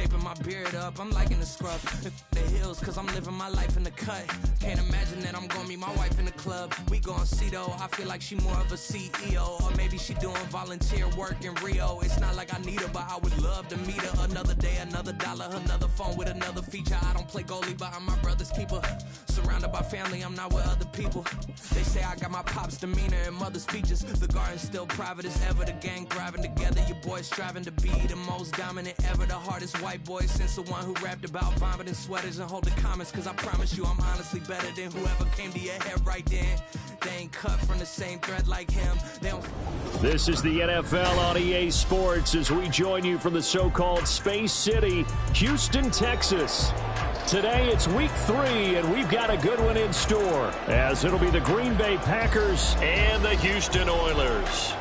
scraping my beard up, I'm liking the scrub. The hills, cause I'm living my life in the cut. Can't imagine that I'm gonna meet my wife in the club. We gon' see though, I feel like she more of a CEO. Or maybe she doing volunteer work in Rio. It's not like I need her, but I would love to meet her. Another day, another dollar, another phone with another feature. I don't play goalie, but I'm my brother's keeper. Surrounded by family, I'm not with other people. They say I got my pop's demeanor and mother's features. The garden's still private as ever. The gang thriving together. Your boys striving to be the most dominant ever. The hardest white boy since the one who rapped about vomiting sweaters and holding comments. Cause I promise you I'm honestly better than whoever came to your head right then. They ain't cut from the same thread like him. They don't. This is the NFL on EA Sports as we join you from the so-called Space City, Houston, Texas. Today it's week 3, and we've got a good one in store, as it'll be the Green Bay Packers and the Houston Oilers.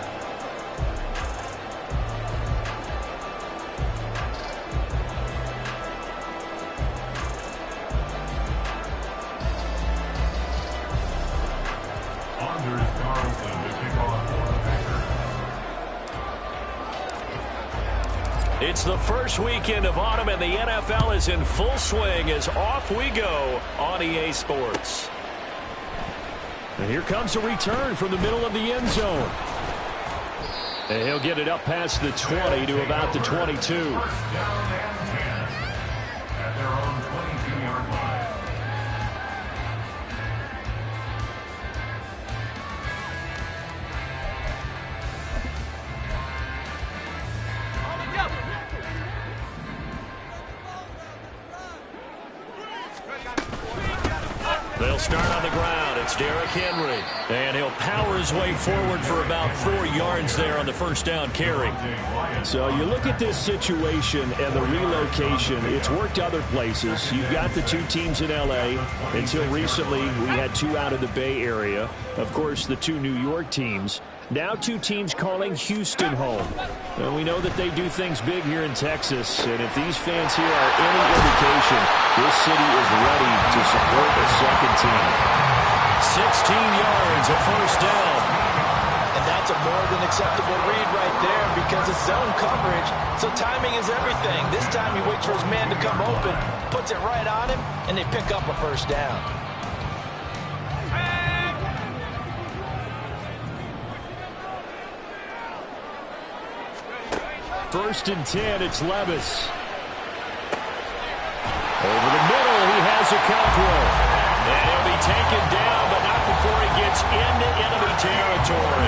It's the first weekend of autumn, and the NFL is in full swing as off we go on EA Sports. And here comes a return from the middle of the end zone. And he'll get it up past the 20 to about the 22. They'll start on the ground. It's Derrick Henry. And he'll power his way forward for about 4 yards there on the first down carry. So you look at this situation and the relocation. It's worked other places. You've got the 2 teams in L.A. Until recently, we had 2 out of the Bay Area. Of course, the 2 New York teams. Now 2 teams calling Houston home. And we know that they do things big here in Texas. And if these fans here are any indication, this city is ready to support a second team. 16 yards, a first down. And that's a more than acceptable read right there because it's zone coverage. So timing is everything. This time he waits for his man to come open, puts it right on him, and they pick up a first down. First and 10, it's Levis. Over the middle, he has a control. And he'll be taken down, but not before he gets into enemy territory.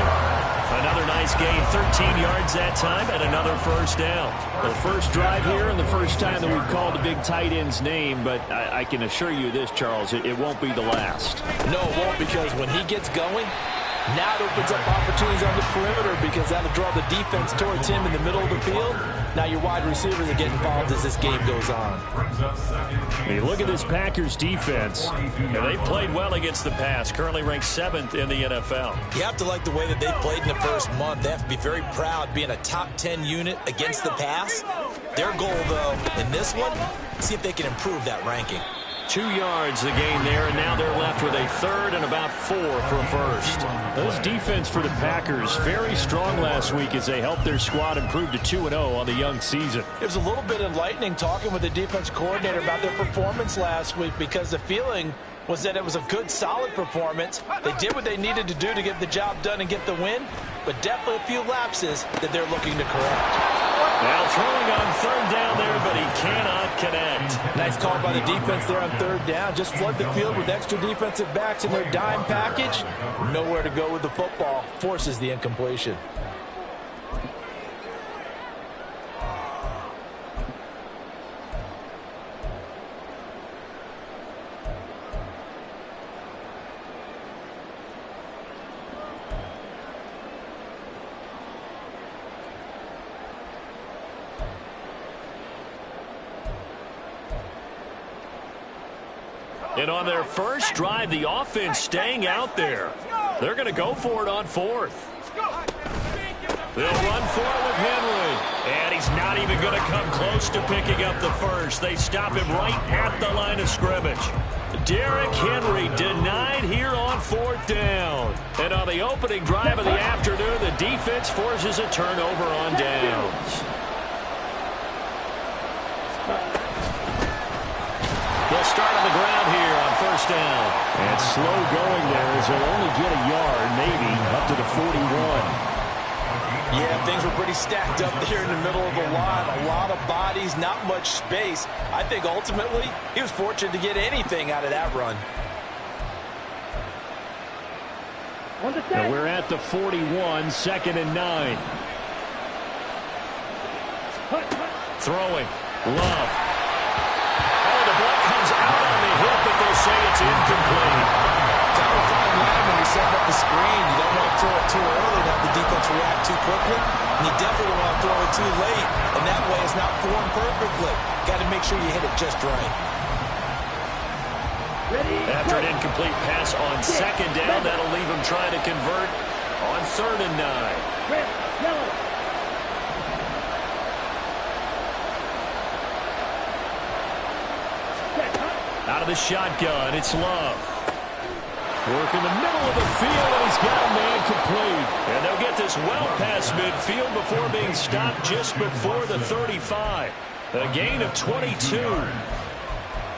Another nice gain, 13 yards that time, and another first down. The first drive here and the first time that we've called a big tight end's name, but I can assure you this, Charles, it won't be the last. No, it won't, because when he gets going, now it opens up opportunities on the perimeter because that'll draw the defense towards him in the middle of the field. Now your wide receivers are getting involved as this game goes on. Hey, look at this Packers defense. And they played well against the pass, currently ranked 7th in the NFL. You have to like the way that they played in the first month. They have to be very proud being a top 10 unit against the pass. Their goal, though, in this one, see if they can improve that ranking. 2 yards the gain there, and now they're left with a third and about 4 for a first. This defense for the Packers, very strong last week as they helped their squad improve to 2-0 on the young season. It was a little bit enlightening talking with the defense coordinator about their performance last week because the feeling was that it was a good, solid performance. They did what they needed to do to get the job done and get the win, but definitely a few lapses that they're looking to correct. Now throwing on third down there, but he cannot connect. Nice call by the defense there on third down. Just flood the field with extra defensive backs in their dime package. Nowhere to go with the football. Forces the incompletion. And on their first drive, the offense staying out there. They're going to go for it on 4th. They'll run for it with Henry. And he's not even going to come close to picking up the first. They stop him right at the line of scrimmage. Derrick Henry denied here on 4th down. And on the opening drive of the afternoon, the defense forces a turnover on downs. down. And slow going there as he'll only get a yard, maybe, up to the 41. Yeah, things were pretty stacked up there in the middle of the line. A lot of bodies, not much space. I think ultimately he was fortunate to get anything out of that run. And we're at the 41, 2nd and 9. Throwing. Love. Oh, the ball comes out on the hip, but they'll say it's incomplete. Kind of a fine line when you're setting up the screen. You don't want to throw it too early to have the defense react too quickly. And you definitely don't want to throw it too late. And that way it's not formed perfectly. Got to make sure you hit it just right. After an incomplete pass on 2nd down, that'll leave him trying to convert on 3rd and 9. Out of the shotgun, it's Love. Work in the middle of the field, and he's got a man complete. And they'll get this well past midfield before being stopped just before the 35. A gain of 22.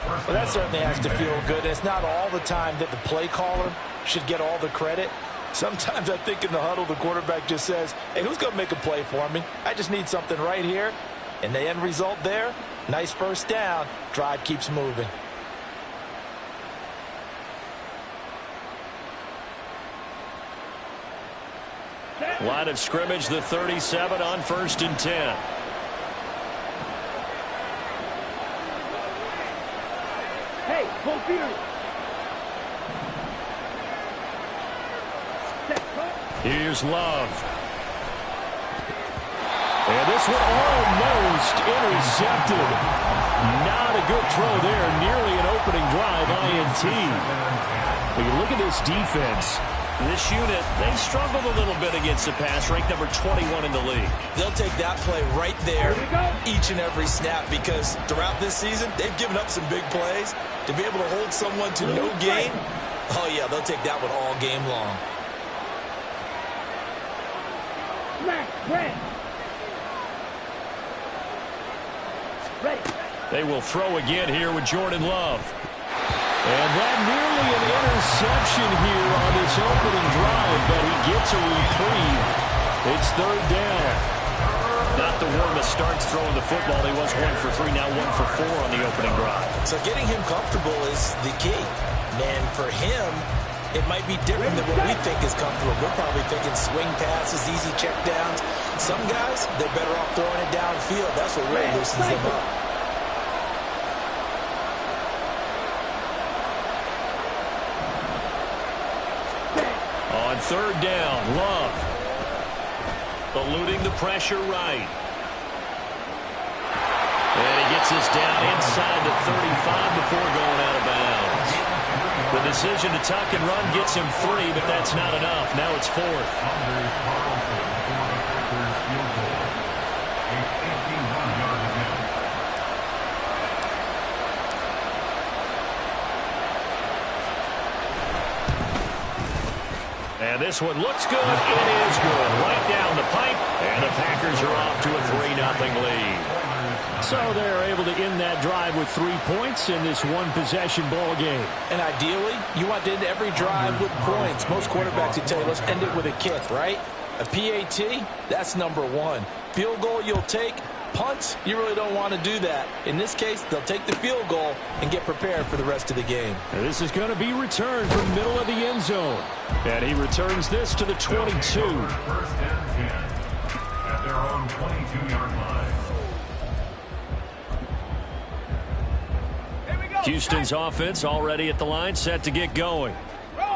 Well, that certainly has to feel good. It's not all the time that the play caller should get all the credit. Sometimes I think in the huddle, the quarterback just says, hey, who's going to make a play for me? I just need something right here. And the end result there, nice first down. Drive keeps moving. Line of scrimmage, the 37 on 1st and 10. Hey, full field. Here's Love. And this one almost intercepted. Not a good throw there. Nearly an opening drive, INT. When you look at this defense, this unit, they struggled a little bit against the pass, ranked number 21 in the league. They'll take that play right there each and every snap because throughout this season, they've given up some big plays. To be able to hold someone to no gain, oh, yeah, they'll take that one all game long. They will throw again here with Jordan Love. And that nearly an interception here on this opening drive, but he gets a reprieve. It's 3rd down. Not the warmest starts throwing the football. He was 1 for 3, now 1 for 4 on the opening drive. So getting him comfortable is the key. And for him, it might be different than what we think is comfortable. We're probably thinking swing passes, easy check downs. Some guys, they're better off throwing it downfield. That's what really loosens them up. On 3rd down, Love. Eluding the pressure right. And he gets us down inside the 35 before going out of bounds. The decision to tuck and run gets him 3, but that's not enough. Now it's 4th. And this one looks good. It is good. Right down the pipe. And the Packers are off to a 3-0 lead. So they're able to end that drive with 3 points in this one-possession ball game. And ideally, you want to end every drive with points. Most quarterbacks would tell you, let's end it with a kick, right? A PAT, that's number 1. Field goal you'll take. Punts, you really don't want to do that. In this case, they'll take the field goal and get prepared for the rest of the game. And this is going to be returned from middle of the end zone. And he returns this to the 22. 1st and 10 at their own 22-yard line. Houston's offense already at the line, set to get going.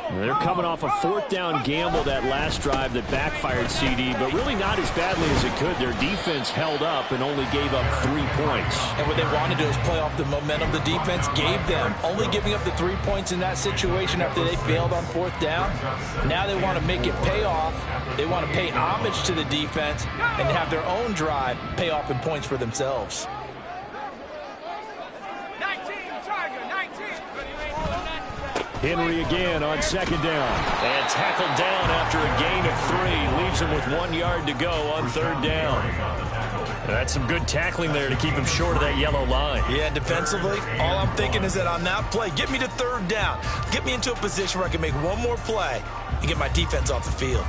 They're coming off a 4th down gamble that last drive that backfired CD, but really not as badly as it could. Their defense held up and only gave up 3 points. And what they want to do is play off the momentum the defense gave them. Only giving up the 3 points in that situation after they failed on 4th down. Now they want to make it pay off. They want to pay homage to the defense and have their own drive pay off in points for themselves. Henry again on 2nd down. And tackled down after a gain of 3. Leaves him with 1 yard to go on 3rd down. That's some good tackling there to keep him short of that yellow line. Yeah, defensively, all I'm thinking is that on that play, get me to third down. Get me into a position where I can make one more play and get my defense off the field.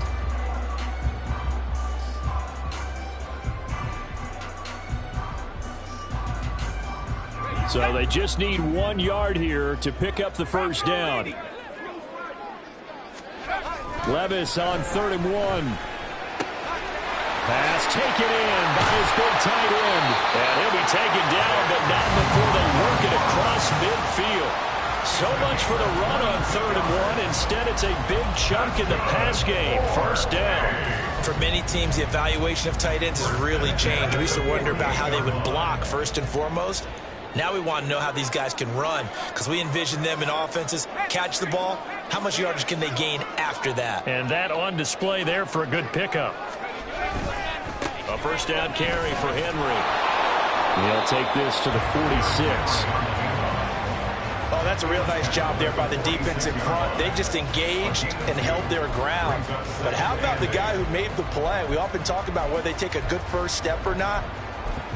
So they just need 1 yard here to pick up the first down. Levis on 3rd and 1. Pass taken in by his big tight end. And he'll be taken down, but not before they work it across midfield. So much for the run on 3rd and 1. Instead, it's a big chunk in the pass game. First down. For many teams, the evaluation of tight ends has really changed. We used to wonder about how they would block first and foremost. Now we want to know how these guys can run, because we envision them in offenses catch the ball. How much yardage can they gain after that? And that on display there for a good pickup. A first down carry for Henry. He'll take this to the 46. Oh, that's a real nice job there by the defense in front. They just engaged and held their ground. But how about the guy who made the play? We often talk about whether they take a good first step or not.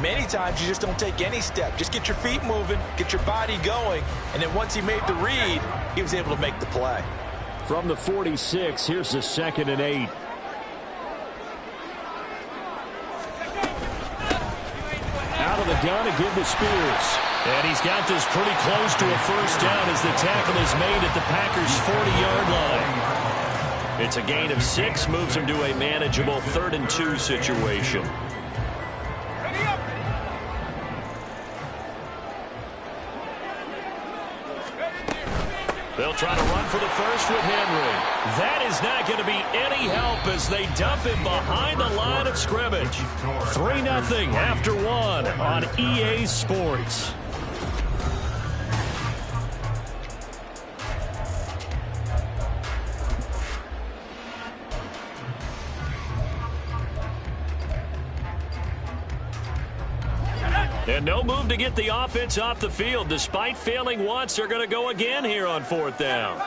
Many times you just don't take any step. Just get your feet moving, get your body going, and then once he made the read, he was able to make the play. From the 46, here's the 2nd and 8. Out of the gun again to Spears. And he's got this pretty close to a first down as the tackle is made at the Packers' 40-yard line. It's a gain of 6, moves him to a manageable 3rd and 2 situation. They'll try to run for the first with Henry. That is not going to be any help as they dump him behind the line of scrimmage. 3-0 after 1 on EA Sports. And no move to get the offense off the field. Despite failing once, they're going to go again here on 4th down.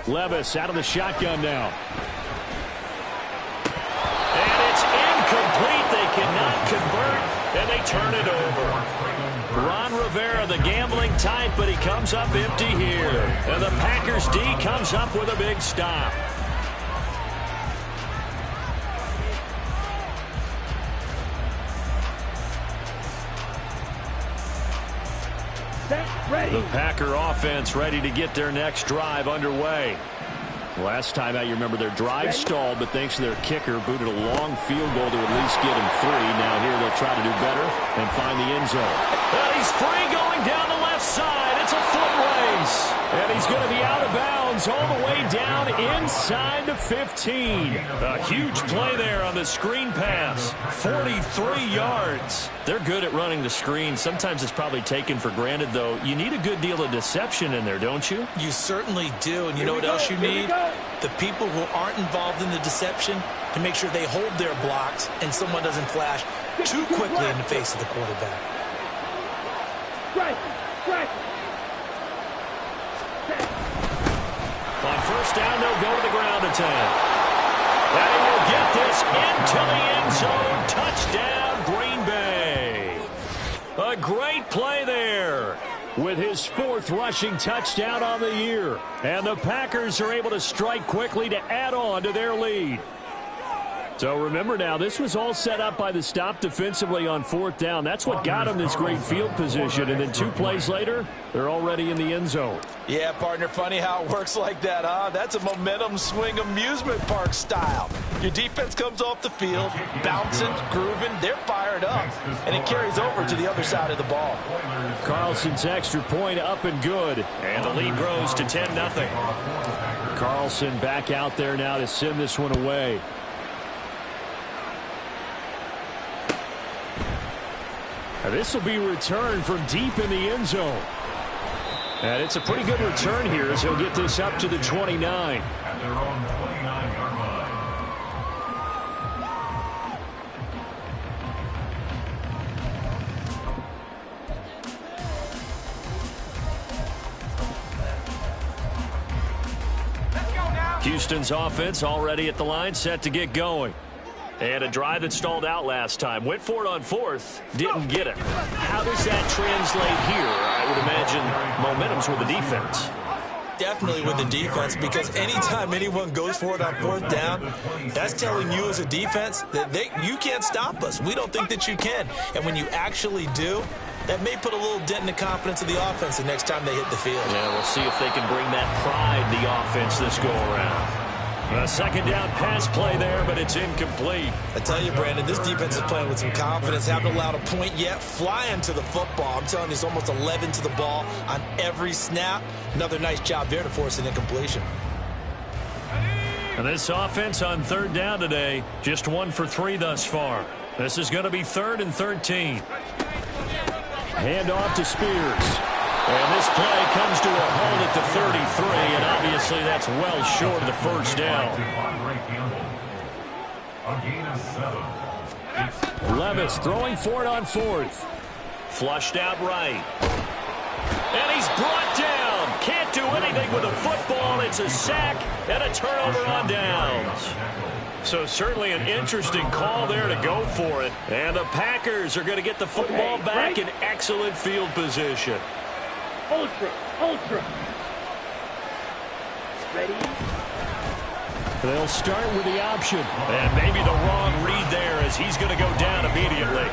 Levis out of the shotgun now. And it's incomplete. They cannot convert, and they turn it over. Ron Rivera, the gambling type, but he comes up empty here. And the Packers D comes up with a big stop. The Packer offense ready to get their next drive underway. Last time out, you remember their drive stalled, but thanks to their kicker, booted a long field goal to at least get him 3. Now here they'll try to do better and find the end zone. And he's free going down the left side. It's a foot race. And he's going to be out of bounds all the way down inside the 15. A huge play there on the screen pass. 43 yards. They're good at running the screen. Sometimes it's probably taken for granted, though. You need a good deal of deception in there, don't you? You certainly do. And you know what else you need? The people who aren't involved in the deception to make sure they hold their blocks and someone doesn't flash too quickly in the face of the quarterback. On first down, they'll go to the ground attack. And he will get this into the end zone. Touchdown, Green Bay. A great play there with his 4th rushing touchdown on the year. And the Packers are able to strike quickly to add on to their lead. So remember now, this was all set up by the stop defensively on 4th down. That's what got them this great field position. And then 2 plays later, they're already in the end zone. Yeah, partner, funny how it works like that, huh? That's a momentum swing amusement park style. Your defense comes off the field, bouncing, grooving, they're fired up, and it carries over to the other side of the ball. Carlson's extra point up and good. And the lead grows to 10-0. Carlson back out there now to send this one away. Now this will be returned from deep in the end zone. And it's a pretty good return here as he'll get this up to the 29. At their own 29-yard line. Houston's offense already at the line, set to get going. And a drive that stalled out last time. Went for it on fourth, didn't get it. How does that translate here? I would imagine momentum's with the defense. Definitely with the defense, because anytime anyone goes for it on fourth down, that's telling you as a defense that you can't stop us. We don't think that you can. And when you actually do, that may put a little dent in the confidence of the offense the next time they hit the field. Yeah, we'll see if they can bring that pride in the offense this go-around. A second down pass play there, but it's incomplete. I tell you, Brandon, this defense is playing with some confidence. Haven't allowed a point yet. Flying to the football. I'm telling you, it's almost 11 to the ball on every snap. Another nice job there to force an incompletion. And this offense on third down today, just 1 for 3 thus far. This is going to be 3rd and 13. Hand off to Spears. And this play comes to a halt at the 33, and obviously that's well short of the first down. Levis throwing for it on fourth. Flushed out right. And he's brought down. Can't do anything with the football. It's a sack and a turnover on downs. So certainly an interesting call there to go for it. And the Packers are going to get the football back in excellent field position. Ultra. Ready? They'll start with the option. And maybe the wrong read there as he's going to go down immediately.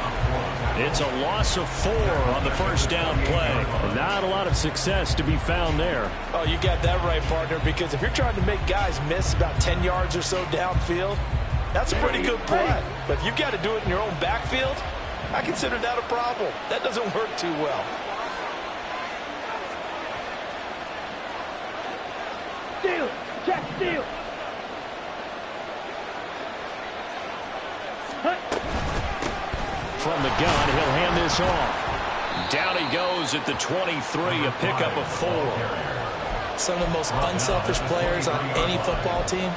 It's a loss of 4 on the first down play. Not a lot of success to be found there. Oh, you got that right, partner, because if you're trying to make guys miss about 10 yards or so downfield, that's a pretty good play. But if you've got to do it in your own backfield, I consider that a problem. That doesn't work too well. Steal! Check steal! From the gun, he'll hand this off. Down he goes at the 23, a pickup of 4. Some of the most unselfish players on any football team,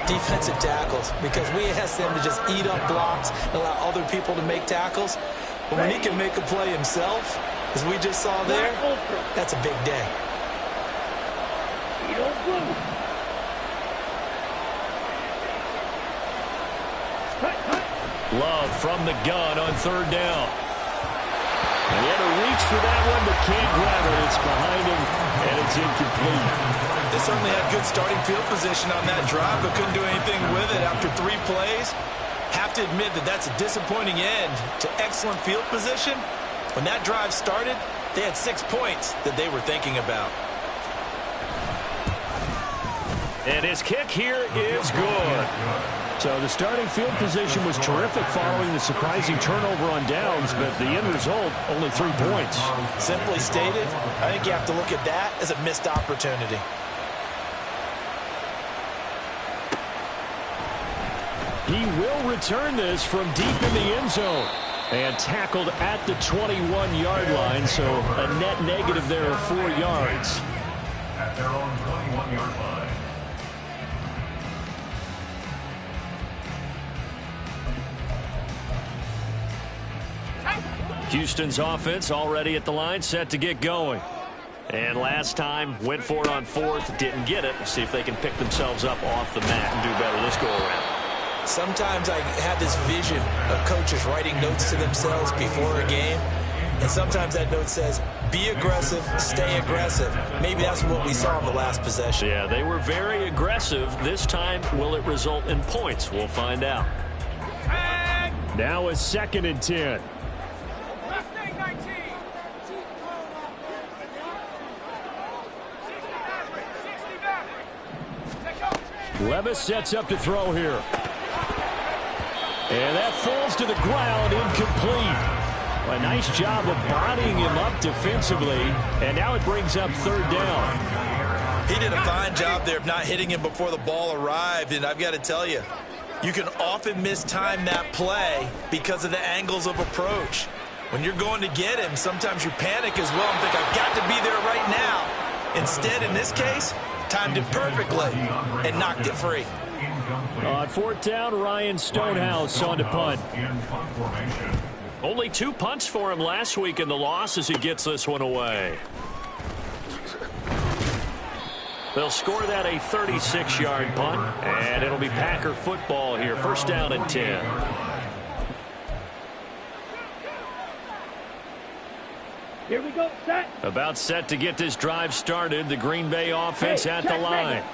defensive tackles, because we ask them to just eat up blocks and allow other people to make tackles. But when he can make a play himself, as we just saw there, that's a big day. Love from the gun on third down. And he had to reach for that one, but can't grab it. It's behind him, and it's incomplete. They certainly had good starting field position on that drive, but couldn't do anything with it after 3 plays. Have to admit that that's a disappointing end to excellent field position. When that drive started, they had 6 points that they were thinking about. And his kick here is good. So the starting field position was terrific following the surprising turnover on downs, but the end result, only 3 points. Simply stated, I think you have to look at that as a missed opportunity. He will return this from deep in the end zone. And tackled at the 21-yard line, so a net negative there of 4 yards. At their own 21-yard line. Houston's offense already at the line, set to get going. And last time, went for it on fourth, didn't get it. See if they can pick themselves up off the mat and do better this go-around. Sometimes I have this vision of coaches writing notes to themselves before a game, and sometimes that note says, be aggressive, stay aggressive. Maybe that's what we saw in the last possession. Yeah, they were very aggressive. This time, will it result in points? We'll find out. Now a 2nd and 10. Levis sets up to throw here. And that falls to the ground, incomplete. A nice job of bodying him up defensively, and now it brings up 3rd down. He did a fine job there of not hitting him before the ball arrived, and I've got to tell you, you can often mistime that play because of the angles of approach. When you're going to get him, sometimes you panic as well and think, I've got to be there right now. Instead, in this case, timed it perfectly and knocked it free. On 4th down, Ryan Stonehouse on to punt. Only 2 punts for him last week in the loss as he gets this one away. They'll score that a 36-yard punt, and it'll be Packer football here. First down and 10. Here we go, set. About set to get this drive started. The Green Bay offense at the line.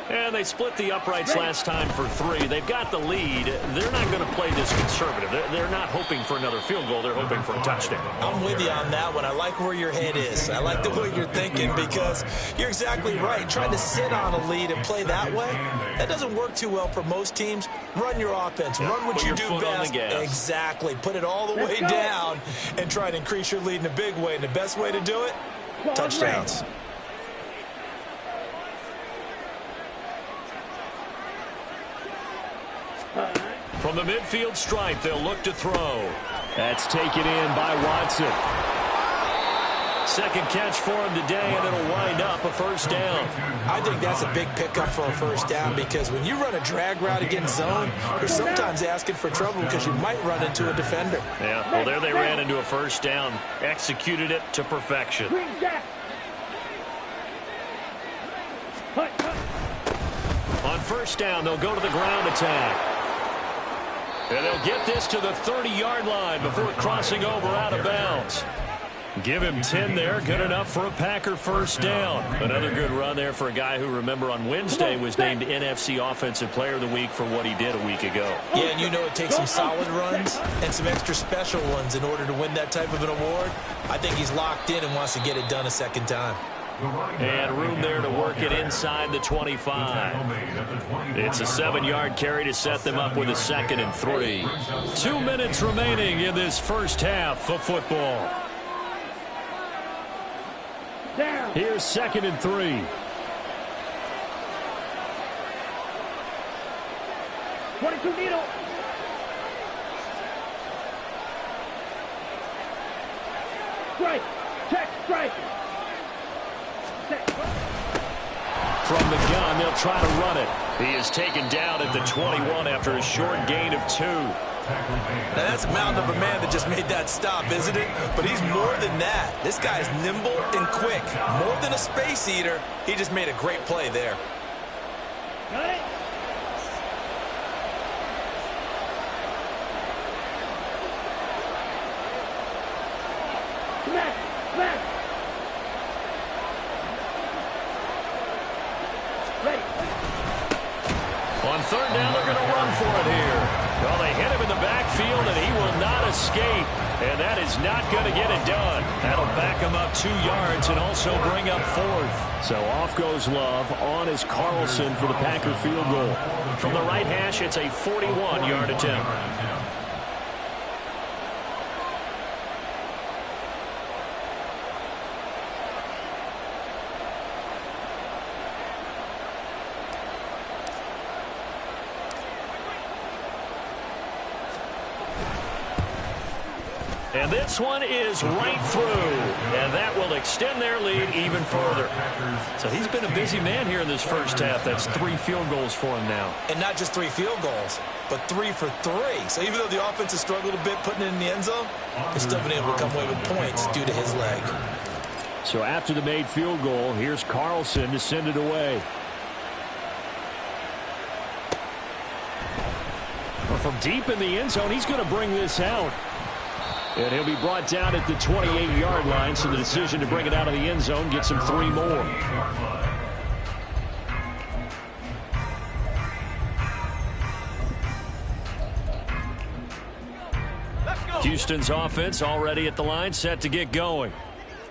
And they split the uprights last time for 3. They've got the lead. They're not going to play this conservative. They're not hoping for another field goal. They're hoping for a touchdown. I'm with you on that one. I like where your head is. I like the way you're thinking because you're exactly right. Trying to sit on a lead and play that way, that doesn't work too well for most teams. Run your offense. Run what you do best. Exactly. Put it all the way down and try to increase your lead in a big way. And the best way to do it, touchdowns. From the midfield stripe, they'll look to throw. That's taken in by Watson. Second catch for him today, and it'll wind up a first down. I think that's a big pickup for a first down because when you run a drag route against zone, you're sometimes asking for trouble because you might run into a defender. Yeah, well, there they ran into a first down. Executed it to perfection. On first down, they'll go to the ground attack. And they'll get this to the 30-yard line before crossing over out of bounds. Give him 10 there. Good enough for a Packer first down. Another good run there for a guy who, remember, on Wednesday was named NFC Offensive Player of the Week for what he did a week ago. Yeah, and you know it takes some solid runs and some extra special ones in order to win that type of an award. I think he's locked in and wants to get it done a second time. And room there to work it inside the 25. It's a 7-yard carry to set them up with a 2nd and 3. 2 minutes remaining in this first half of football. Here's 2nd and 3. 22 needle. Strike. Check. Strike. From the gun, they'll try to run it. He is taken down at the 21 after a short gain of 2. Now, that's a mountain of a man that just made that stop, isn't it? But he's more than that. This guy's nimble and quick. More than a space eater, he just made a great play there. Got it. Smash. On third down, they're going to run for it here. Well, they hit him in the backfield, and he will not escape. And that is not going to get it done. That'll back him up 2 yards and also bring up 4th. So off goes Love. On is Carlson for the Packer field goal. From the right hash, it's a 41-yard attempt. And this one is right through, and that will extend their lead even further. So he's been a busy man here in this first half. That's 3 field goals for him now. And not just 3 field goals, but 3 for 3. So even though the offense has struggled a bit putting it in the end zone, they've still been able to come away with points due to his leg. So after the made field goal, here's Carlson to send it away. Well, from deep in the end zone, he's going to bring this out. And he'll be brought down at the 28-yard line, so the decision to bring it out of the end zone gets him 3 more. Houston's offense already at the line, set to get going.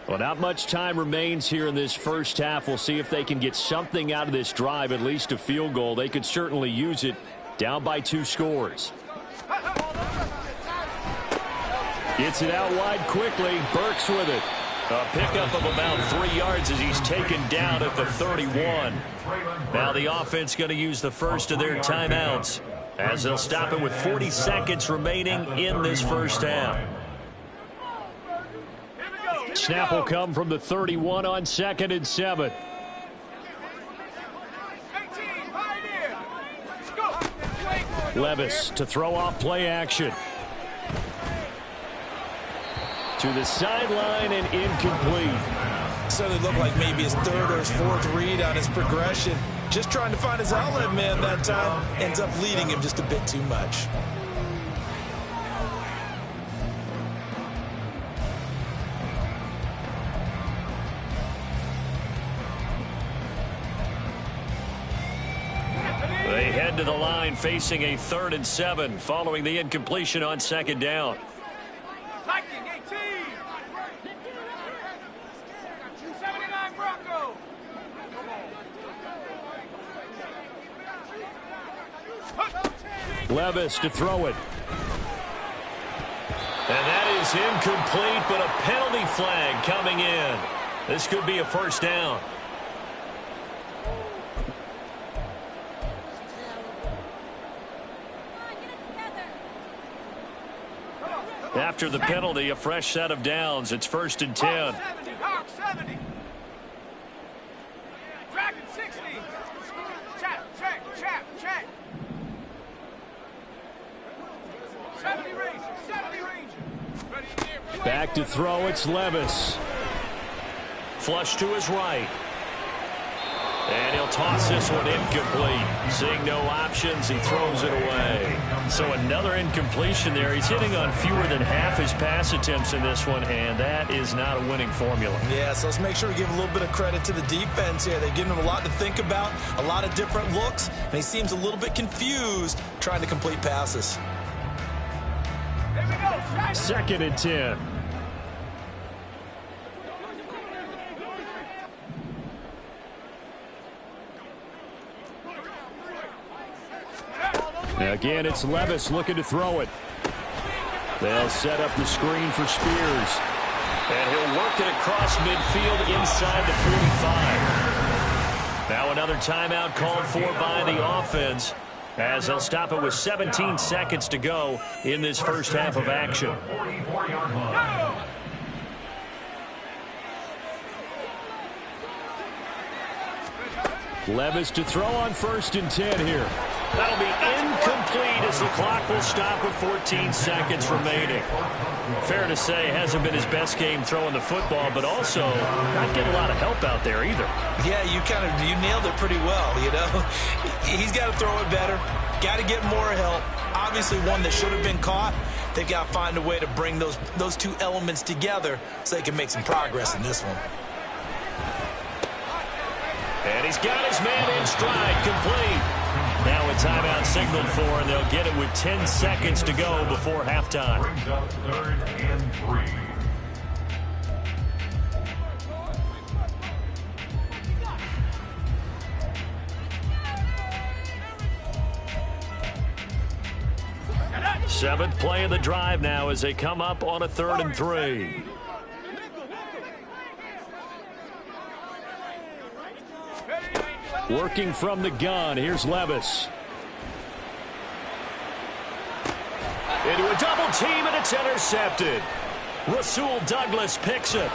Well, not much time remains here in this first half. We'll see if they can get something out of this drive, at least a field goal. They could certainly use it, down by 2 scores. Gets it out wide quickly. Burks with it. A pickup of about 3 yards as he's taken down at the 31. Now the offense going to use the first of their timeouts as they'll stop it with 40 seconds remaining in this first half. Snap will come from the 31 on 2nd and 7. Levis to throw off play action. To the sideline and incomplete. necessarily look like maybe his third or his fourth read on his progression. Just trying to find his outlet man that time ends up leading him just a bit too much. They head to the line facing a 3rd and 7 following the incompletion on 2nd down. Viking 18. 279 Bronco. Levis to throw it. And that is incomplete, but a penalty flag coming in. This could be a 1st down. After the penalty, a fresh set of downs. It's 1st and 10. Hawk 70. Dragon 60. Check. 70 Ranger. Back to throw, it's Levis. Flush to his right. And he'll toss this one incomplete. Seeing no options, he throws it away. So another incompletion there. He's hitting on fewer than half his pass attempts in this one, and that is not a winning formula. Yeah, so let's make sure we give a little bit of credit to the defense here. They've given him a lot to think about, a lot of different looks, and he seems a little bit confused trying to complete passes. 2nd and 10. Again, it's Levis looking to throw it. They'll set up the screen for Spears. And he'll work it across midfield inside the 45. Now another timeout called for by the offense, as they'll stop it with 17 seconds to go in this first half of action. 44-yard line. Levis to throw on 1st and 10 here. That'll be incomplete as the clock will stop with 14 seconds remaining. Fair to say, hasn't been his best game throwing the football, but also not getting a lot of help out there either. Yeah, you nailed it pretty well, you know. He's got to throw it better, got to get more help. Obviously one that should have been caught. They've got to find a way to bring those two elements together so they can make some progress in this one. And he's got his man in stride, complete. Now a timeout signaled for, and they'll get it with 10 seconds to go before halftime. Brings up 3rd and 3. Seventh play of the drive now as they come up on a 3rd and 3. Working from the gun, here's Levis. Into a double team, and it's intercepted. Rasul Douglas picks it.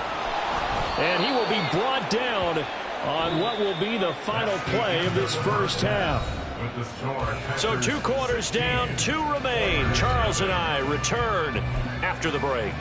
And he will be brought down on what will be the final play of this first half. So 2 quarters down, 2 remain. Charles and I return after the break.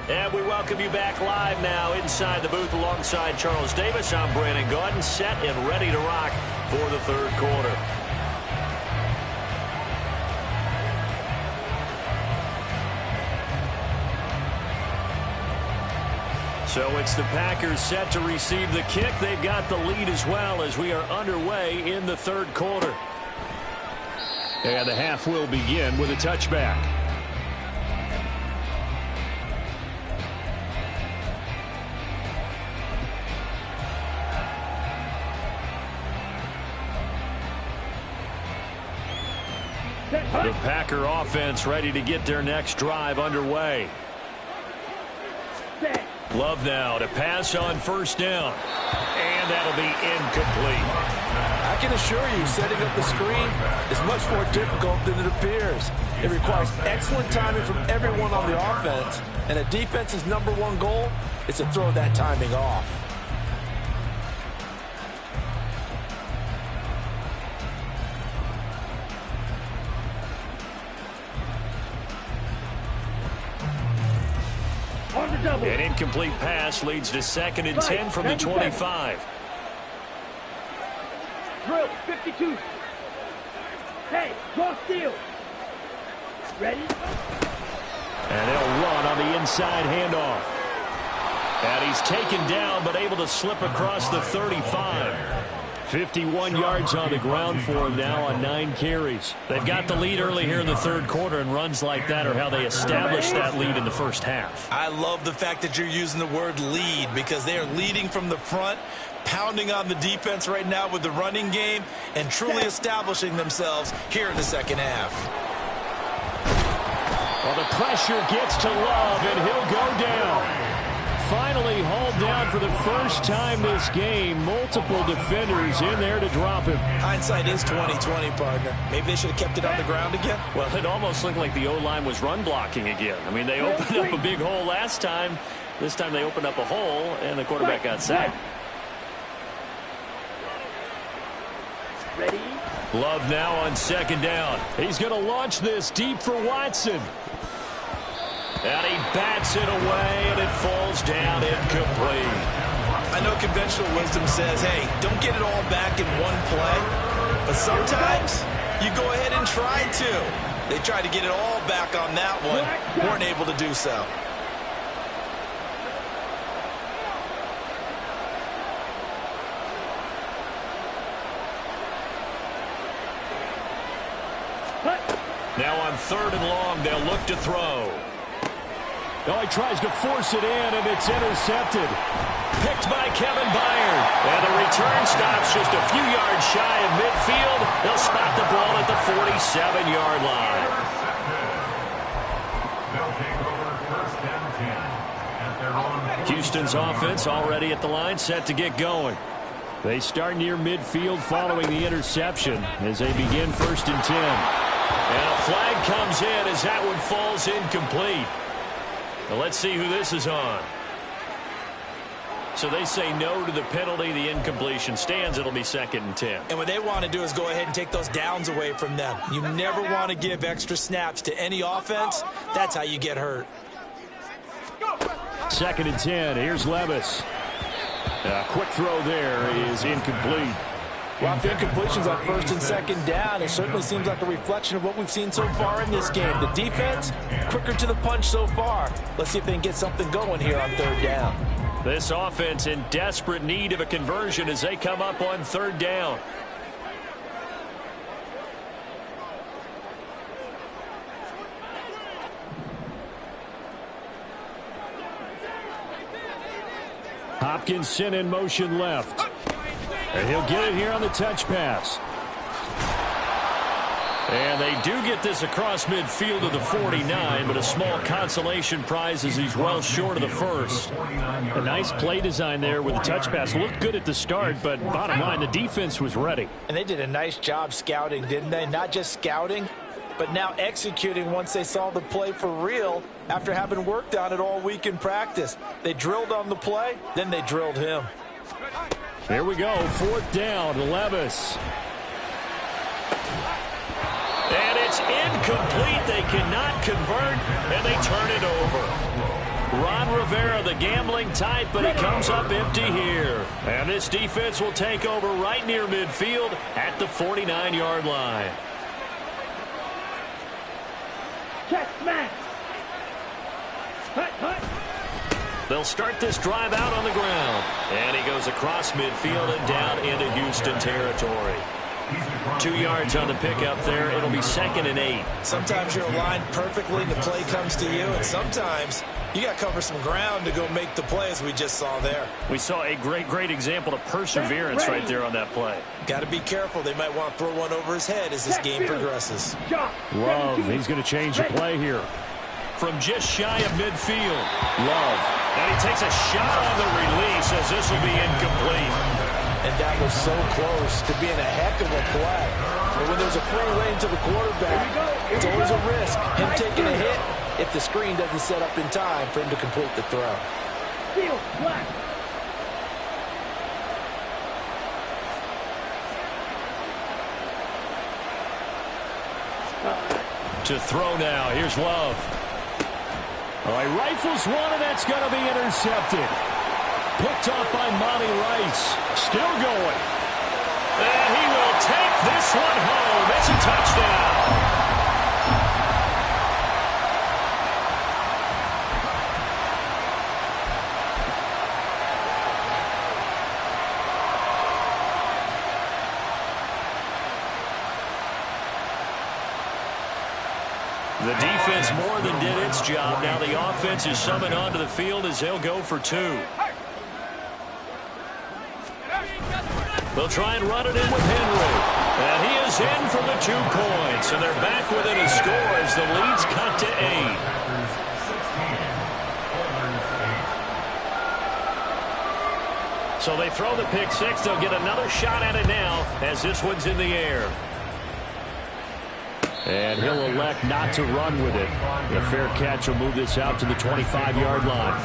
And we welcome you back live now inside the booth alongside Charles Davis. I'm Brandon Gaudin, set and ready to rock for the 3rd quarter. So it's the Packers set to receive the kick. They've got the lead as well as we are underway in the 3rd quarter. And the half will begin with a touchback. The Packer offense ready to get their next drive underway. Love now to pass on 1st down. And that'll be incomplete. I can assure you, setting up the screen is much more difficult than it appears. It requires excellent timing from everyone on the offense, and a defense's #1 goal is to throw that timing off. double. An incomplete pass leads to 2nd and 10 from the 25. Drill, 52. Hey, draw steal. Ready? And they'll run on the inside handoff. And he's taken down, but able to slip across the 35. 51 yards on the ground for him now on 9 carries. They've got the lead early here in the third quarter, and runs like that are how they establish that lead in the first half. I love the fact that you're using the word lead, because they are leading from the front, pounding on the defense right now with the running game, and truly establishing themselves here in the second half. Well, the pressure gets to Love, and he'll go down. Finally hauled down for the first time this game. Multiple defenders in there to drop him. Hindsight is 20/20, partner. Maybe they should have kept it on the ground again. Well, it almost looked like the O-line was run blocking again. I mean, they opened up a big hole last time. This time they opened up a hole, and the quarterback got sacked. Ready? Love now on 2nd down. He's going to launch this deep for Watson. And he bats it away, and it falls down incomplete. I know conventional wisdom says, hey, don't get it all back in one play. But sometimes you go ahead and try to. They tried to get it all back on that one. Weren't able to do so. Now on 3rd and long, they'll look to throw. Oh, he tries to force it in, and it's intercepted. Picked by Kevin Byard. And the return stops just a few yards shy of midfield. They'll spot the ball at the 47-yard line. They'll take over 1st and 10 at their own. Houston's offense already at the line, set to get going. They start near midfield following the interception as they begin 1st and 10. And a flag comes in as that one falls incomplete. Well, let's see who this is on. So they say no to the penalty. The incompletion stands. It'll be 2nd and 10. And what they want to do is go ahead and take those downs away from them. You never want to give extra snaps to any offense. That's how you get hurt. 2nd and 10. Here's Levis. A quick throw there is incomplete. Well, if the incompletions on 1st and 2nd down, it certainly seems like a reflection of what we've seen so far in this game. The defense, quicker to the punch so far. Let's see if they can get something going here on 3rd down. This offense in desperate need of a conversion as they come up on 3rd down. Hopkinson in motion left. And he'll get it here on the touch pass. And they do get this across midfield to the 49, but a small consolation prize as he's well short of the first. A nice play design there with the touch pass. Looked good at the start, but bottom line, the defense was ready. And they did a nice job scouting, didn't they? Not just scouting, but now executing once they saw the play for real after having worked on it all week in practice. They drilled on the play, then they drilled him. Here we go, 4th down, Levis. And it's incomplete. They cannot convert, and they turn it over. Ron Rivera, the gambling type, but he comes up empty here. And this defense will take over right near midfield at the 49-yard line. Check smash. Hut, hut. They'll start this drive out on the ground. And he goes across midfield and down into Houston territory. 2 yards on the pickup there. It'll be 2nd and 8. Sometimes you're aligned perfectly and the play comes to you, and sometimes you got to cover some ground to go make the play, as we just saw there. We saw a great example of perseverance right there on that play. Got to be careful. They might want to throw one over his head as this game progresses. Love, he's going to change the play here. From just shy of midfield, Love. And he takes a shot on the release as this will be incomplete. And that was so close to being a heck of a play. But when there's a free lane to the quarterback, it's always a risk. Him taking a hit if the screen doesn't set up in time for him to complete the throw. Steal, black. To throw now, here's Love. All right, rifles one, and that's going to be intercepted. Picked off by Monty Rice. Still going. And he will take this one home. It's a touchdown. The defense more than did its job. Now the offense is summoned onto the field as they'll go for two. They'll try and run it in with Henry. And he is in for the 2 points. And they're back within a score as the lead's cut to 8. So they throw the pick six. They'll get another shot at it now as this one's in the air. And he'll elect not to run with it. A fair catch will move this out to the 25-yard line.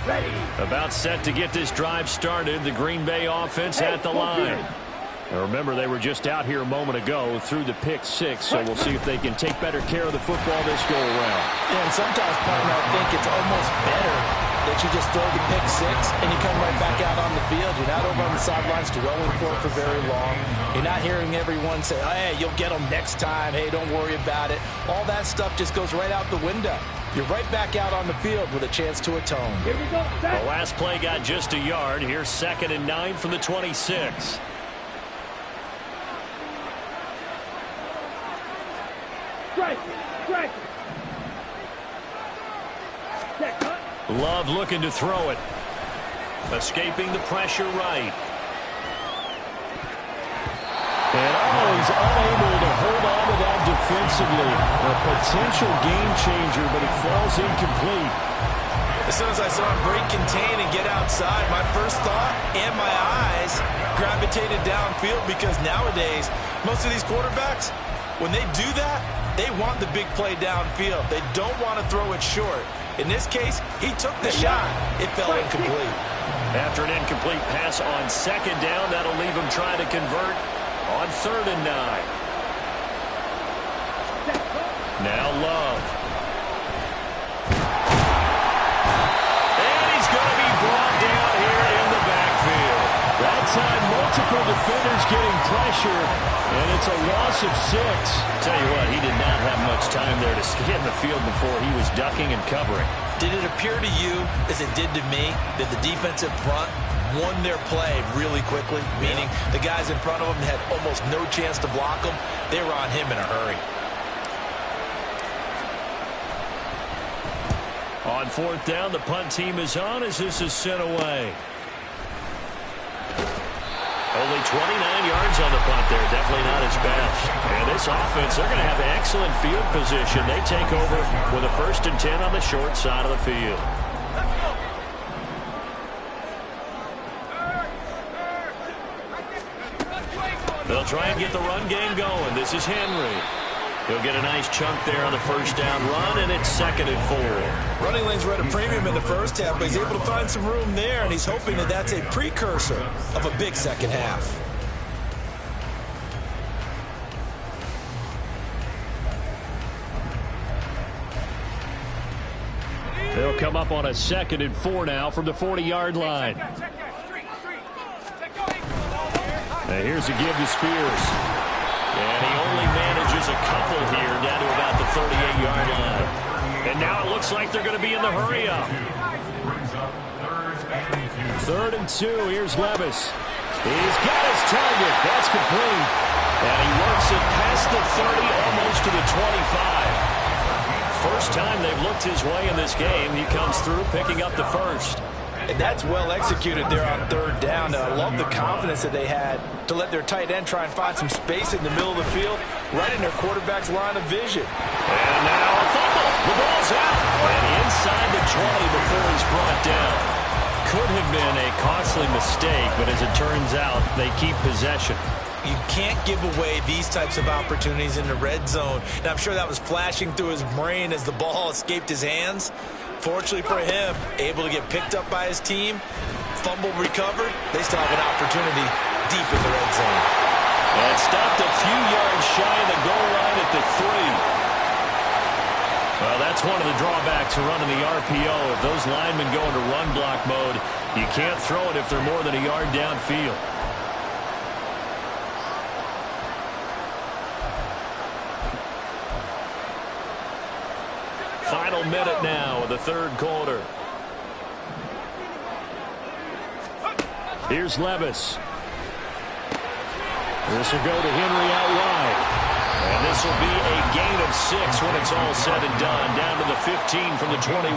Ready. About set to get this drive started. The Green Bay offense at the line. Now remember, they were just out here a moment ago through the pick six, so we'll see if they can take better care of the football this go around. Yeah, and sometimes, partner, I think it's almost better that you just throw the pick six and you come right back out on the field. You're not over on the sidelines dwelling for it for very long. You're not hearing everyone say, oh, hey, you'll get them next time. Hey, don't worry about it. All that stuff just goes right out the window. You're right back out on the field with a chance to atone. Here we go. The last play got just a yard. Here's 2nd and 9 from the 26. Strike. Strike. Check, cut. Love looking to throw it. Escaping the pressure right. And he's unable to hold on to that defensively. A potential game changer, but it falls incomplete. As soon as I saw him break contain and get outside, my first thought and my eyes gravitated downfield, because nowadays, most of these quarterbacks, when they do that, they want the big play downfield. They don't want to throw it short. In this case, he took the shot. It fell incomplete. After an incomplete pass on 2nd down, that'll leave him trying to convert on 3rd and 9. Now Love. And he's going to be brought down here in the backfield. That time, multiple defenders getting pressure, and it's a loss of 6. Tell you what, he did not have much time there to scan the field before he was ducking and covering. Did it appear to you, as it did to me, that the defensive front won their play really quickly? Meaning the guys in front of him had almost no chance to block him. They were on him in a hurry. On 4th down, the punt team is on as this is sent away. Only 29 yards on the punt there. Definitely not his best. And this offense, they're going to have excellent field position. They take over with a 1st and 10 on the short side of the field. They'll try and get the run game going. This is Henry. He'll get a nice chunk there on the 1st down run, and it's 2nd and 4. Running lanes were at a premium in the first half, but he's able to find some room there, and he's hoping that that's a precursor of a big second half. They'll come up on a 2nd and 4 now from the 40-yard line. Now here's a give to Spears. And he only manages a couple here down to about the 38-yard line. And now it looks like they're going to be in the hurry-up. 3rd and 2. Here's Levis. He's got his target. That's complete. And he works it past the 30, almost to the 25. First time they've looked his way in this game. He comes through picking up the 1st. And that's well executed there on 3rd down. And I love the confidence that they had to let their tight end try and find some space in the middle of the field, right in their quarterback's line of vision. And now a fumble. The ball's out. And inside the 20 before he's brought down. Could have been a costly mistake, but as it turns out, they keep possession. You can't give away these types of opportunities in the red zone. And I'm sure that was flashing through his brain as the ball escaped his hands. Fortunately for him, able to get picked up by his team, fumble recovered. They still have an opportunity deep in the red zone. And stopped a few yards shy of the goal line at the 3. Well, that's one of the drawbacks of running the RPO. If those linemen go into run block mode, you can't throw it if they're more than a yard downfield. Final minute now of the third quarter. Here's Levis. This will go to Henry out wide. And this will be a gain of 6 when it's all said and done. Down to the 15 from the 21.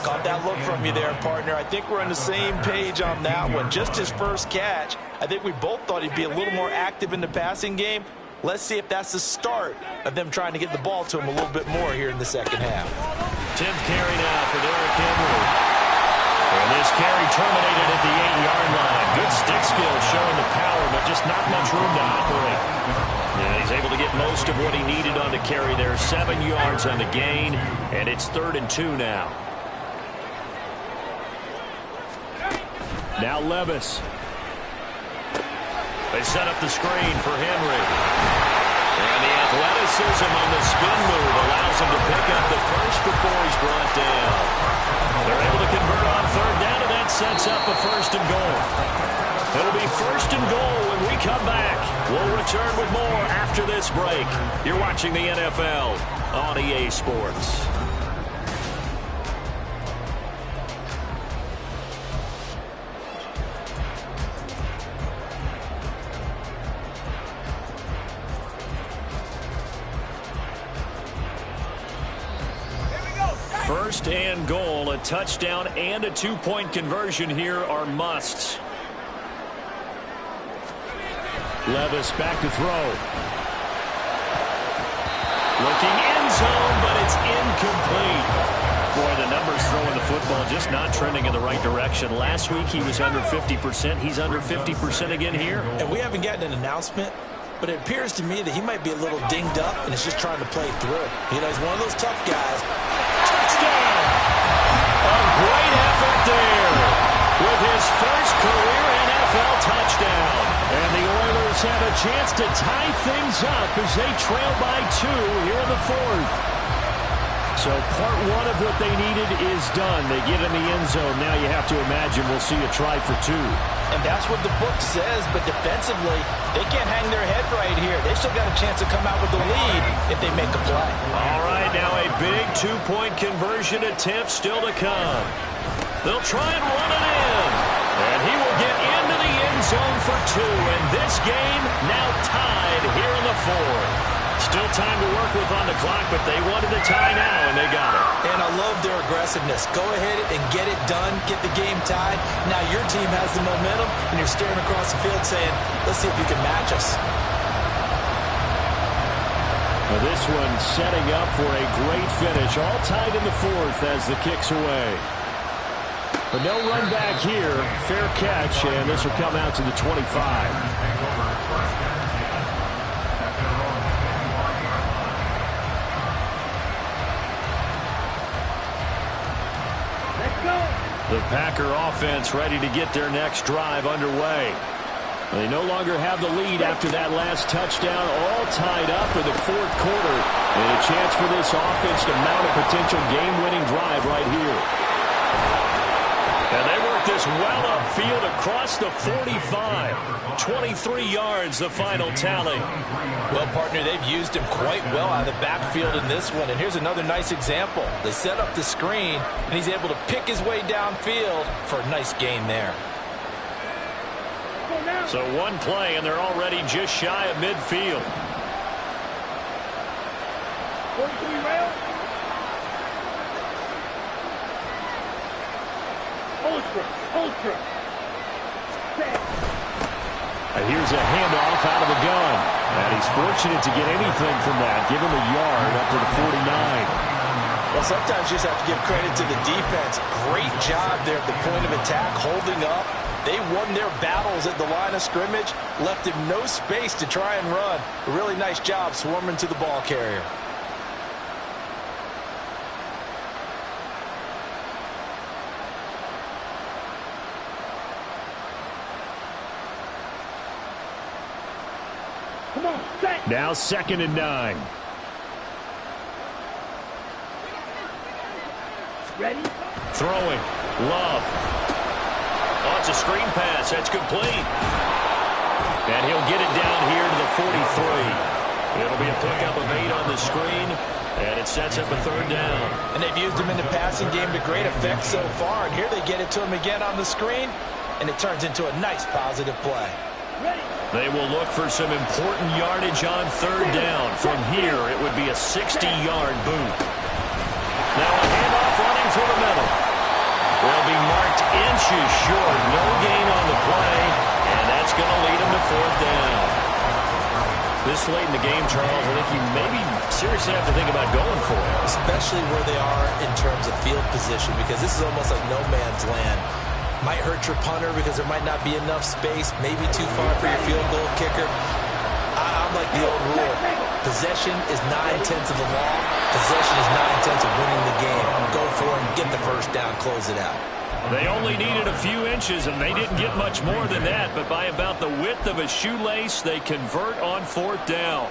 Caught that look from you there, partner. I think we're on the same page on that one. Just his first catch. I think we both thought he'd be a little more active in the passing game. Let's see if that's the start of them trying to get the ball to him a little bit more here in the second half. 10th carry now for Derrick Henry. And this carry terminated at the 8-yard line. Good stick skill showing the power, but just not much room to operate. Yeah, he's able to get most of what he needed on the carry there. 7 yards on the gain, and it's 3rd and 2 now. Now Levis. They set up the screen for Henry. And the athleticism on the spin move allows him to pick up the first before he's brought down. They're able to convert on 3rd down, and that sets up a 1st and goal. It'll be 1st and goal when we come back. We'll return with more after this break. You're watching the NFL on EA Sports. First and goal, a touchdown and a 2-point conversion here are musts. Levis back to throw. Looking end zone, but it's incomplete. Boy, the numbers throwing the football just not trending in the right direction. Last week he was under 50%. He's under 50% again here. And we haven't gotten an announcement, but it appears to me that he might be a little dinged up and is just trying to play through. You know, he's one of those tough guys. Touchdown! A great effort there with his first career NFL touchdown. And the Oilers have a chance to tie things up as they trail by 2 here in the 4th. So part 1 of what they needed is done. They get in the end zone. Now you have to imagine we'll see a try for 2. And that's what the book says, but defensively, they can't hang their head right here. They still got a chance to come out with the lead if they make a play. All right, now a big 2-point conversion attempt still to come. They'll try and run it in. And he will get into the end zone for 2. And this game now tied here in the 4th. Still time to work with on the clock, but they wanted the tie now, and they got it. And I love their aggressiveness. Go ahead and get it done, get the game tied. Now your team has the momentum, and you're staring across the field saying, let's see if you can match us. Now this one setting up for a great finish. All tied in the 4th as the kick's away. But no run back here. Fair catch, and this will come out to the 25. The Packer offense ready to get their next drive underway. They no longer have the lead after that last touchdown, all tied up for the 4th quarter. And a chance for this offense to mount a potential game-winning drive right here. And they work this well upfield across the 45. 23 yards, the final tally. Well, partner, they've used him quite well out of the backfield in this one. And here's another nice example. They set up the screen, and he's able to pick his way downfield for a nice gain there. So one play, and they're already just shy of midfield. 43 rail. Ultra. And here's a handoff out of the gun. And he's fortunate to get anything from that. Give him a yard up to the 49. Well, sometimes you just have to give credit to the defense. Great job there at the point of attack, holding up. They won their battles at the line of scrimmage, left him no space to try and run. A really nice job swarming to the ball carrier. Come on, set. Now 2nd and 9. Ready? Throwing. Love. Oh, it's a screen pass. That's complete. And he'll get it down here to the 43. It'll be a pickup of 8 on the screen, and it sets up a 3rd down. And they've used him in the passing game to great effect so far. And here they get it to him again on the screen, and it turns into a nice positive play. Ready? They will look for some important yardage on 3rd down. From here, it would be a 60-yard boot. Now a handoff running through the middle. They'll be marked inches short. No gain on the play, and that's going to lead them to 4th down. This late in the game, Charles, I think you maybe seriously have to think about going for it. Especially where they are in terms of field position, because this is almost like no man's land. Might hurt your punter because there might not be enough space, maybe too far for your field goal kicker. I'm like the old rule. Possession is 9/10 of the law. Possession is 9/10 of winning the game. Go for it and get the 1st down, close it out. They only needed a few inches, and they didn't get much more than that. But by about the width of a shoelace, they convert on 4th down.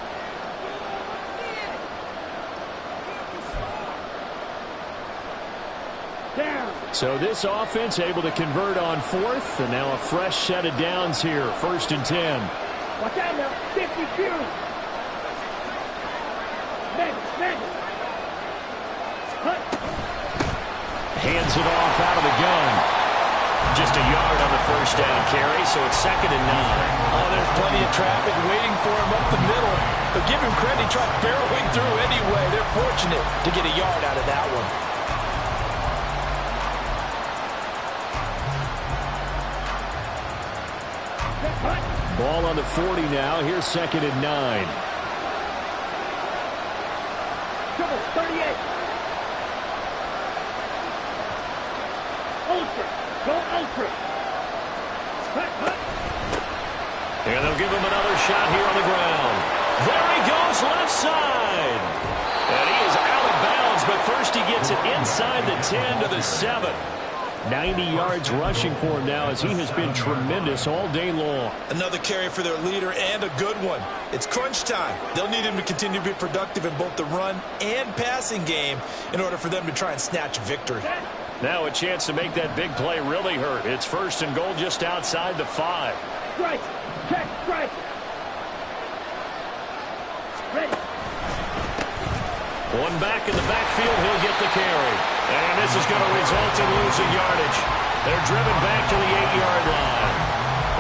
Down. So this offense able to convert on 4th, and now a fresh set of downs here. 1st and 10. Watch out now. 52. Magic. Hut. Hands it off out of the gun. Just a yard on the 1st down carry, so it's 2nd and 9. Oh, there's plenty of traffic waiting for him up the middle. But give him credit, he tried barreling through anyway. They're fortunate to get a yard out of that one. Ball on the 40 now. Here's 2nd and 9. Double. 38. Ultra. Go ultra. Hut. And they'll give him another shot here on the ground. There he goes, left side. And he is out of bounds, but first he gets it inside the 10 to the 7. 90 yards rushing for him now, as he has been tremendous all day long. Another carry for their leader, and a good one. It's crunch time. They'll need him to continue to be productive in both the run and passing game in order for them to try and snatch a victory. Now a chance to make that big play really hurt. It's 1st and goal just outside the 5. Strike. Check. Strike. Ready. One back in the backfield, he'll get the carry. And this is going to result in losing yardage. They're driven back to the 8-yard line.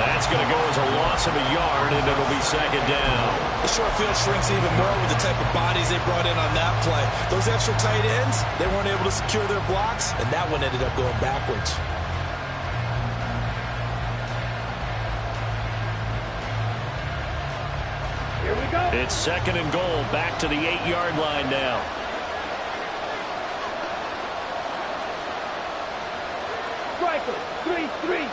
That's going to go as a loss of a yard, and it'll be 2nd down. The short field shrinks even more with the type of bodies they brought in on that play. Those extra tight ends, they weren't able to secure their blocks, and that one ended up going backwards. Here we go. It's 2nd and goal, back to the 8-yard line now. Striker. 3-3.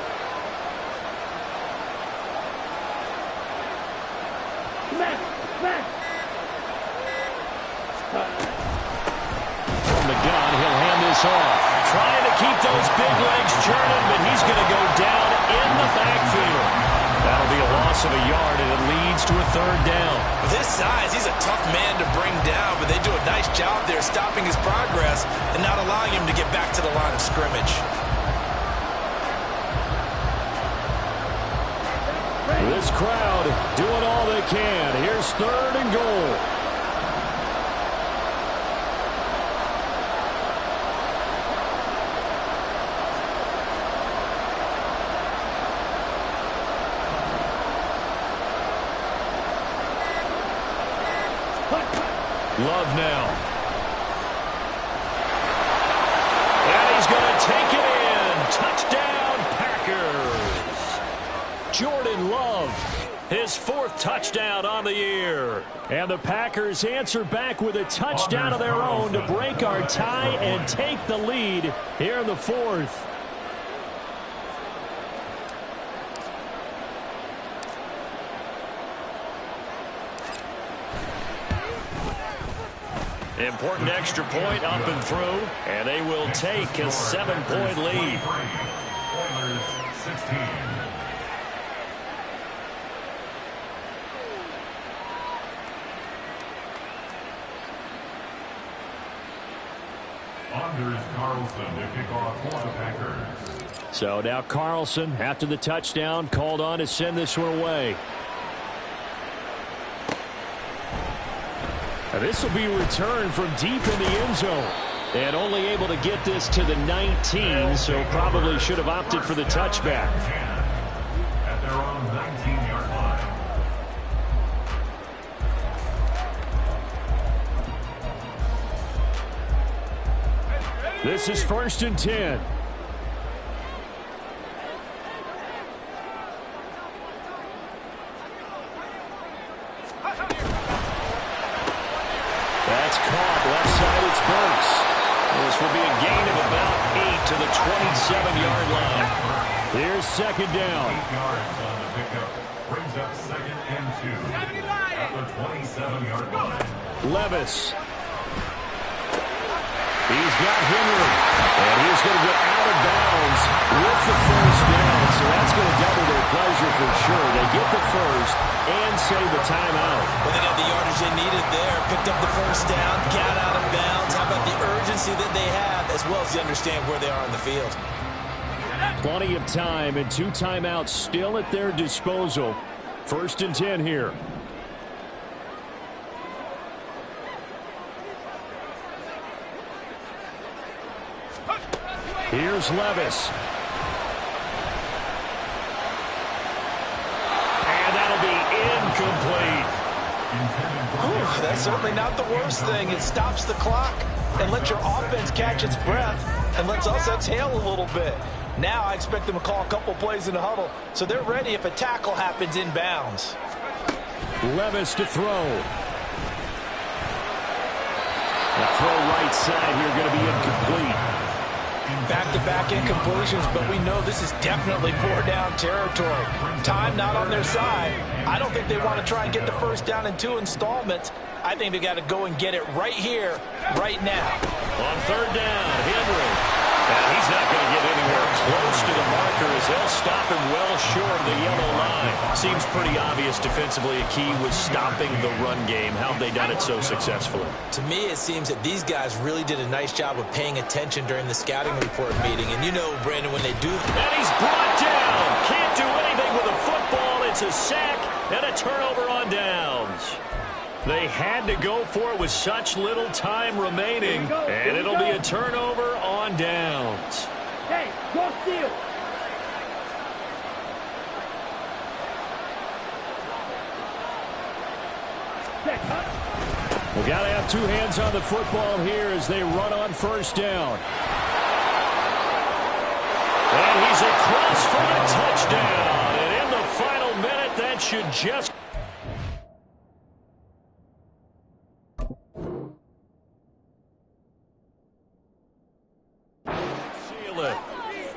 Smash. From the gun, he'll hand this off. Trying to keep those big legs churning, but he's going to go down in the backfield. That'll be a loss of a yard, and it leads to a 3rd down. With his size, he's a tough man to bring down, but they do a nice job there stopping his progress and not allowing him to get back to the line of scrimmage. This crowd doing all they can. Here's 3rd and goal. Love now. And he's going to take it in. Touchdown, Packers. Jordan Love, his 4th touchdown on the year. And the Packers answer back with a touchdown of their own to break our tie and take the lead here in the 4th. Important extra point up and through, and they will take a 7-point lead. Oilers 16. Anders Carlson to kick off for the Packers. So now Carlson, after the touchdown, called on to send this one away. Now this will be returned from deep in the end zone. And only able to get this to the 19, so probably should have opted for the touchback. At their own 19-yard line. This is 1st and 10. That's caught. Left side, it's Burks. This will be a gain of about 8 to the 27-yard line. Here's 2nd down. 8 yards on the pickup. Brings up 2nd and 2 at the 27-yard line. Levis. He's got Henry. And he's going to get out of bounds with the first down. So that's going to double their pleasure for sure. They get the first and save the timeout. Well, they got the yardage they needed there. Picked up the first down, got out of bounds. How about the urgency that they have, as well as they understand where they are on the field? Plenty of time and 2 timeouts still at their disposal. 1st and 10 here. Here's Levis. And that'll be incomplete. Ooh, that's certainly not the worst thing. It stops the clock and lets your offense catch its breath and lets us exhale a little bit. Now I expect them to call a couple plays in the huddle so they're ready if a tackle happens in bounds. Levis to throw. The throw right side here going to be incomplete. Back-to-back incompletions, but we know this is definitely 4-down territory. Time not on their side. I don't think they want to try and get the first down in 2 installments. I think they got to go and get it right here, right now. On 3rd down, Henry. And he's not going to get anywhere close to the marker as they'll stop him well short of the yellow line. Seems pretty obvious defensively a key was stopping the run game. How have they done it so successfully? To me, it seems that these guys really did a nice job of paying attention during the scouting report meeting. And you know, Brandon, when they do... And he's brought down. Can't do anything with a football. It's a sack and a turnover on downs. They had to go for it with such little time remaining, and it'll be a turnover on downs. Hey, go steal. We got to have 2 hands on the football here as they run on 1st down. And he's across for a touchdown. And in the final minute, that should just...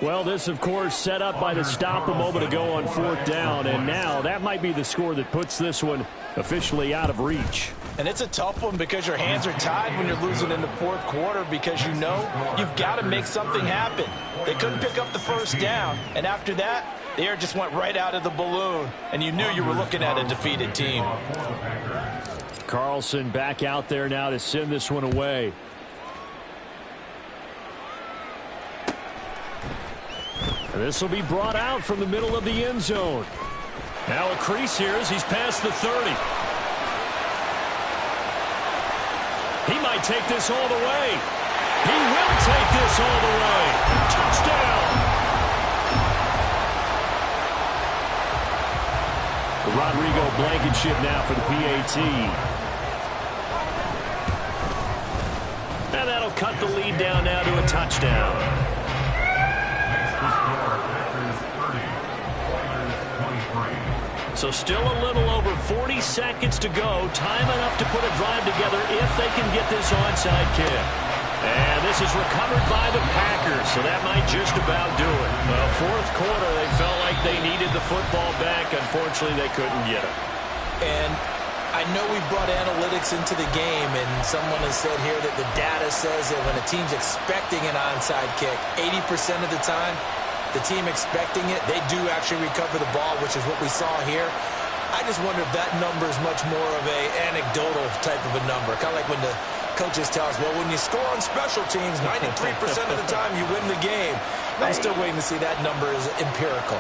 Well, this, of course, set up by the stop a moment ago on 4th down, and now that might be the score that puts this one officially out of reach. And it's a tough one because your hands are tied when you're losing in the 4th quarter because you know you've got to make something happen. They couldn't pick up the first down, and after that, the air just went right out of the balloon, and you knew you were looking at a defeated team. Carlson back out there now to send this one away. And this will be brought out from the middle of the end zone. Now a crease here as he's past the 30. He might take this all the way. He will take this all the way. Touchdown! Rodrigo Blankenship now for the PAT. And that'll cut the lead down now to a touchdown. So still a little over 40 seconds to go. Time enough to put a drive together if they can get this onside kick. And this is recovered by the Packers, so that might just about do it. Well, 4th quarter, they felt like they needed the football back. Unfortunately, they couldn't get it. And I know we brought analytics into the game, and someone has said here that the data says that when a team's expecting an onside kick, 80% of the time, the team expecting it, they do actually recover the ball, which is what we saw here. I just wonder if that number is much more of a anecdotal type of a number, kind of like when the coaches tell us, well, when you score on special teams, 93% of the time you win the game. I'm still waiting to see that number is empirical.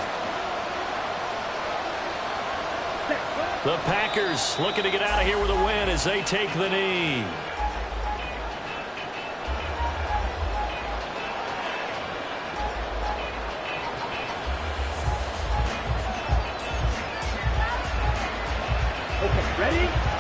The Packers looking to get out of here with a win as they take the knee. Okay, ready?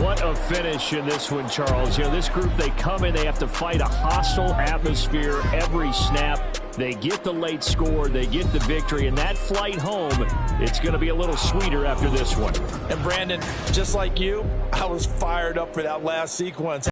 What a finish in this one, Charles. You know, this group, they come in, they have to fight a hostile atmosphere every snap. They get the late score, they get the victory, and that flight home, it's going to be a little sweeter after this one. And Brandon, just like you, I was fired up for that last sequence.